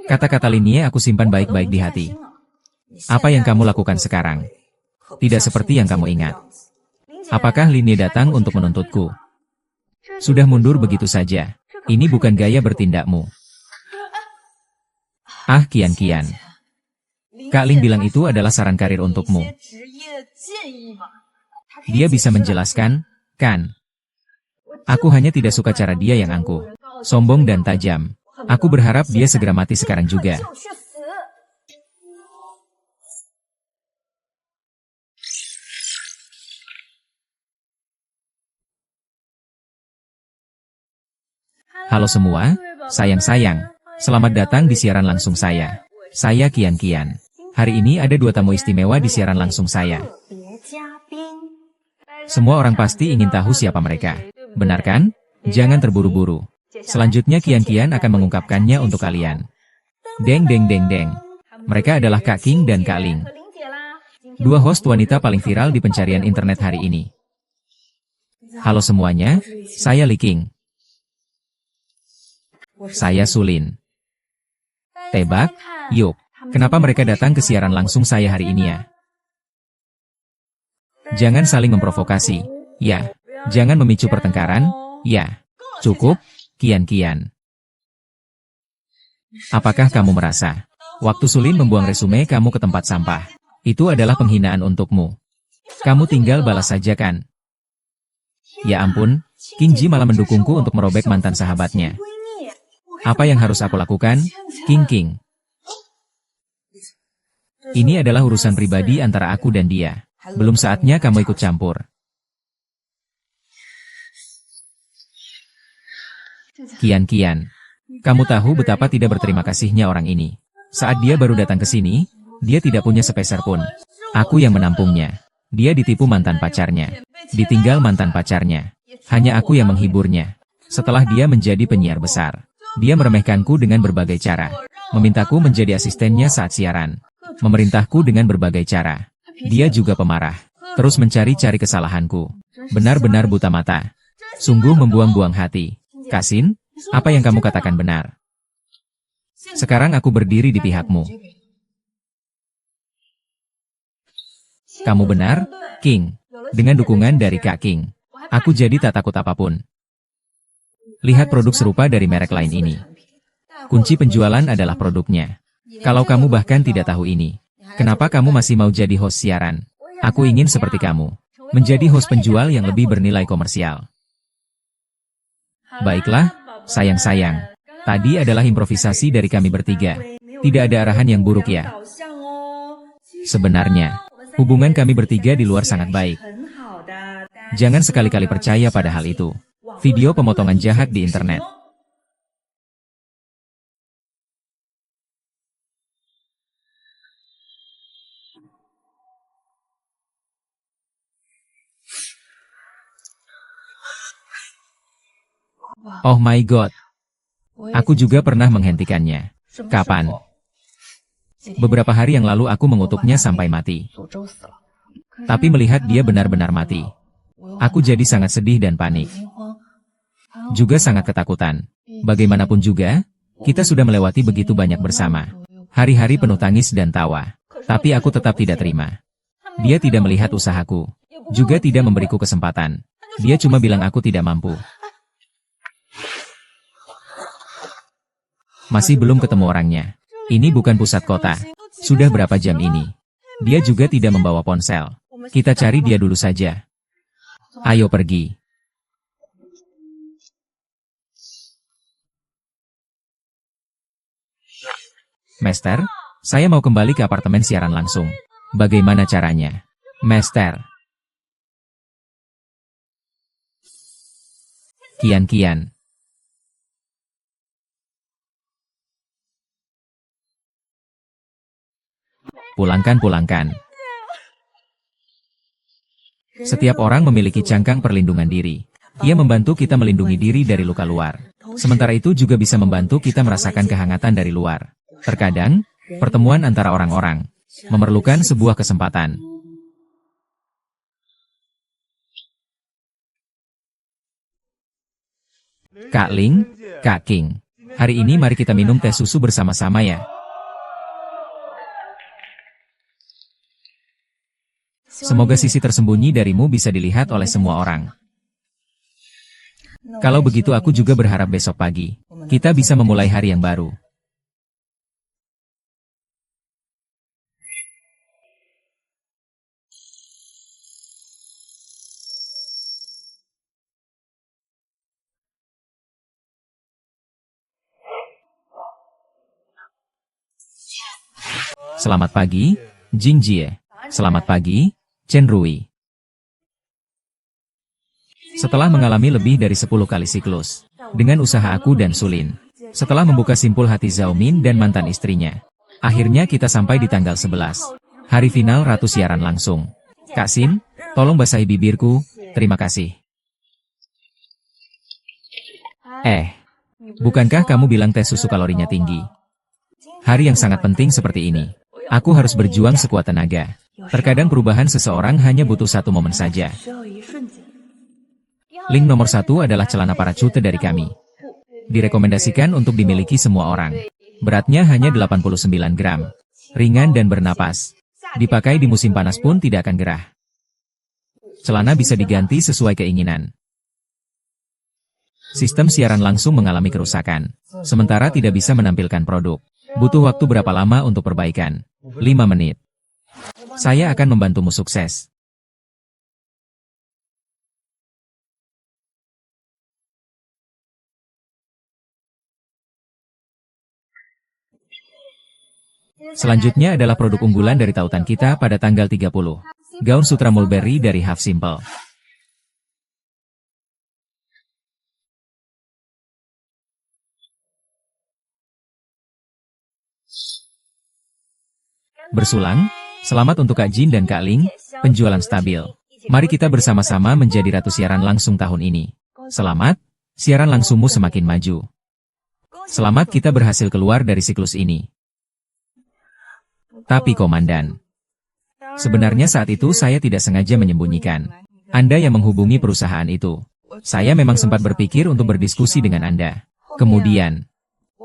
Speaker 1: Kata-kata Linie aku simpan baik-baik di hati. Apa yang kamu lakukan sekarang? Tidak seperti yang kamu ingat. Apakah Linie datang untuk menuntutku? Sudah mundur begitu saja. Ini bukan gaya bertindakmu. Ah, Kian. Kak Ling bilang itu adalah saran karir untukmu. Dia bisa menjelaskan, kan? Aku hanya tidak suka cara dia yang angkuh, sombong dan tajam. Aku berharap dia segera mati sekarang juga. Halo semua, sayang-sayang. Selamat datang di siaran langsung saya. Saya Kian. Hari ini ada 2 tamu istimewa di siaran langsung saya. Semua orang pasti ingin tahu siapa mereka. Benar kan? Jangan terburu-buru. Selanjutnya Kian akan mengungkapkannya untuk kalian. Deng. Mereka adalah Kak King dan Kak Ling. 2 host wanita paling viral di pencarian internet hari ini. Halo semuanya, saya Li King. Saya Sulin. Tebak, yuk. Kenapa mereka datang ke siaran langsung saya hari ini ya? Jangan saling memprovokasi. Ya. Jangan memicu pertengkaran. Ya. Cukup, Kian. Apakah kamu merasa waktu Sulin membuang resume kamu ke tempat sampah? Itu adalah penghinaan untukmu. Kamu tinggal balas saja kan? Ya ampun, King Ji malah mendukungku untuk merobek mantan sahabatnya. Apa yang harus aku lakukan? King. Ini adalah urusan pribadi antara aku dan dia. Belum saatnya kamu ikut campur. Kian. Kamu tahu betapa tidak berterima kasihnya orang ini. Saat dia baru datang ke sini, dia tidak punya sepeser pun. Aku yang menampungnya. Dia ditipu mantan pacarnya. Ditinggal mantan pacarnya. Hanya aku yang menghiburnya. Setelah dia menjadi penyiar besar, dia meremehkanku dengan berbagai cara. Memintaku menjadi asistennya saat siaran. Memerintahku dengan berbagai cara. Dia juga pemarah. Terus mencari-cari kesalahanku. Benar-benar buta mata. Sungguh membuang-buang hati. Kasin, apa yang kamu katakan benar. Sekarang aku berdiri di pihakmu. Kamu benar, King. Dengan dukungan dari Kak King, aku jadi tak takut apapun. Lihat produk serupa dari merek lain ini. Kunci penjualan adalah produknya. Kalau kamu bahkan tidak tahu ini, kenapa kamu masih mau jadi host siaran? Aku ingin seperti kamu. Menjadi host penjual yang lebih bernilai komersial. Baiklah, sayang. Tadi adalah improvisasi dari kami bertiga. Tidak ada arahan yang buruk ya. Sebenarnya, hubungan kami bertiga di luar sangat baik. Jangan sekali-kali percaya pada hal itu. Video pemotongan jahat di internet. Oh my god. Aku juga pernah menghentikannya. Kapan? Beberapa hari yang lalu aku mengutuknya sampai mati. Tapi melihat dia benar-benar mati, aku jadi sangat sedih dan panik. Juga sangat ketakutan. Bagaimanapun juga, kita sudah melewati begitu banyak bersama. Hari-hari penuh tangis dan tawa. Tapi aku tetap tidak terima. Dia tidak melihat usahaku. Juga tidak memberiku kesempatan. Dia cuma bilang aku tidak mampu. Masih belum ketemu orangnya. Ini bukan pusat kota. Sudah berapa jam ini? Dia juga tidak membawa ponsel. Kita cari dia dulu saja. Ayo pergi. Master, saya mau kembali ke apartemen siaran langsung. Bagaimana caranya? Master. Kian. Pulangkan. Setiap orang memiliki cangkang perlindungan diri. Ia membantu kita melindungi diri dari luka luar. Sementara itu juga bisa membantu kita merasakan kehangatan dari luar. Terkadang, pertemuan antara orang-orang memerlukan sebuah kesempatan. Kak Ling, Kak King, hari ini mari kita minum teh susu bersama-sama ya. Semoga sisi tersembunyi darimu bisa dilihat oleh semua orang. Kalau begitu aku juga berharap besok pagi kita bisa memulai hari yang baru. Selamat pagi, Jing Jie. Selamat pagi, Chen Rui. Setelah mengalami lebih dari 10 kali siklus, dengan usaha aku dan Sulin, setelah membuka simpul hati Zhao Min dan mantan istrinya, akhirnya kita sampai di tanggal 11, hari final Ratu Siaran langsung. Kak Xin, tolong basahi bibirku, terima kasih. Bukankah kamu bilang teh susu kalorinya tinggi? Hari yang sangat penting seperti ini, aku harus berjuang sekuat tenaga. Terkadang perubahan seseorang hanya butuh satu momen saja. Link nomor 1 adalah celana parachute dari kami. Direkomendasikan untuk dimiliki semua orang. Beratnya hanya 89 gram. Ringan dan bernapas. Dipakai di musim panas pun tidak akan gerah. Celana bisa diganti sesuai keinginan. Sistem siaran langsung mengalami kerusakan. Sementara tidak bisa menampilkan produk. Butuh waktu berapa lama untuk perbaikan? 5 menit. Saya akan membantumu sukses. Selanjutnya adalah produk unggulan dari tautan kita pada tanggal 30. Gaun Sutra Mulberry dari Half Simple. Bersulang, selamat untuk Kak Jin dan Kak Ling, penjualan stabil. Mari kita bersama-sama menjadi ratu siaran langsung tahun ini. Selamat, siaran langsungmu semakin maju. Selamat kita berhasil keluar dari siklus ini. Tapi Komandan, sebenarnya saat itu saya tidak sengaja menyembunyikan. Anda yang menghubungi perusahaan itu. Saya memang sempat berpikir untuk berdiskusi dengan Anda. Kemudian,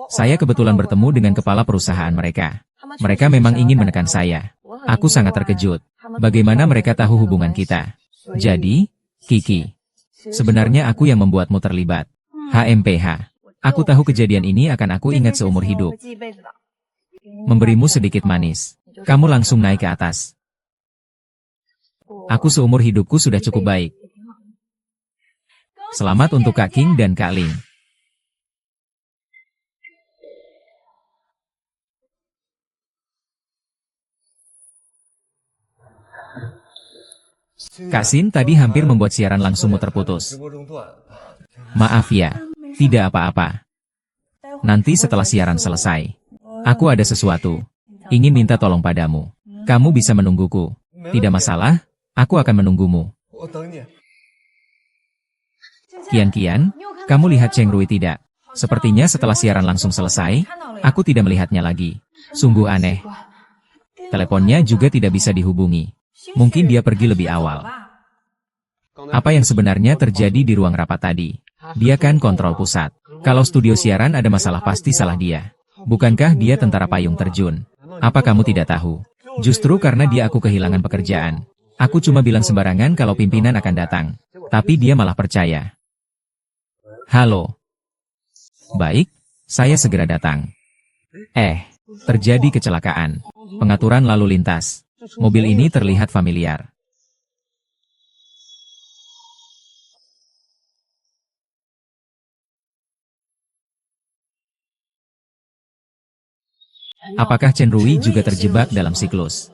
Speaker 1: saya kebetulan bertemu dengan kepala perusahaan mereka. Mereka memang ingin menekan saya. Aku sangat terkejut. Bagaimana mereka tahu hubungan kita? Jadi, Kiki, sebenarnya aku yang membuatmu terlibat. HMPH. Aku tahu kejadian ini akan aku ingat seumur hidup. Memberimu sedikit manis. Kamu langsung naik ke atas. Aku seumur hidupku sudah cukup baik. Selamat untuk Kak King dan Kak Ling. Kak Xin tadi hampir membuat siaran langsungmu terputus. Maaf ya, tidak apa-apa. Nanti setelah siaran selesai, aku ada sesuatu. Ingin minta tolong padamu. Kamu bisa menungguku. Tidak masalah, aku akan menunggumu. Kian, kamu lihat Cheng Rui tidak? Sepertinya setelah siaran langsung selesai, aku tidak melihatnya lagi. Sungguh aneh. Teleponnya juga tidak bisa dihubungi. Mungkin dia pergi lebih awal. Apa yang sebenarnya terjadi di ruang rapat tadi? Dia kan kontrol pusat. Kalau studio siaran ada masalah pasti salah dia. Bukankah dia tentara payung terjun? Apa kamu tidak tahu? Justru karena dia aku kehilangan pekerjaan. Aku cuma bilang sembarangan kalau pimpinan akan datang. Tapi dia malah percaya. Halo. Baik, saya segera datang. Terjadi kecelakaan. Pengaturan lalu lintas. Mobil ini terlihat familiar. Apakah Chen Rui juga terjebak dalam siklus?